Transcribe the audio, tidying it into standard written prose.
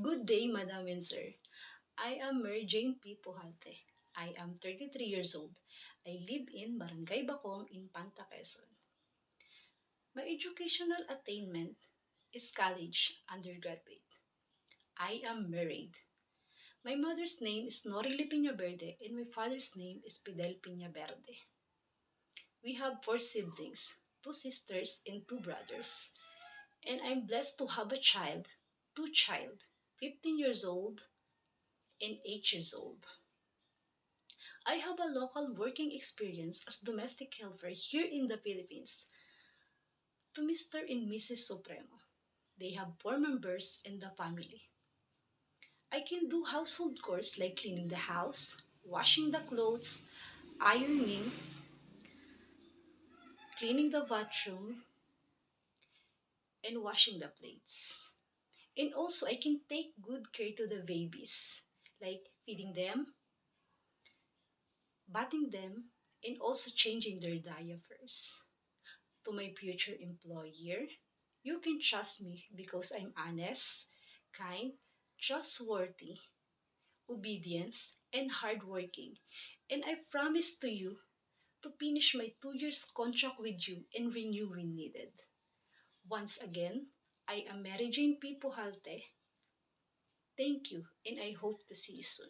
Good day, Madam and Sir. I am Mary Jane P. Pujalte. I am 33 years old. I live in Barangay Bacong in Panta, Quezon. My educational attainment is college undergraduate. I am married. My mother's name is Norily Piña Verde and my father's name is Fidel Piña Verde. We have four siblings, two sisters and two brothers. And I'm blessed to have a child, two child, 15 years old and 8 years old. I have a local working experience as domestic helper here in the Philippines to Mr. and Mrs. Supremo. They have four members in the family. I can do household chores like cleaning the house, washing the clothes, ironing, cleaning the bathroom, and washing the plates. And also, I can take good care to the babies, like feeding them, bathing them, and also changing their diapers. To my future employer, you can trust me because I'm honest, kind, trustworthy, obedient, and hardworking. And I promise to you to finish my 2 years contract with you and renew when needed. Once again, I am Mary Jane P. Pujalte. Thank you, and I hope to see you soon.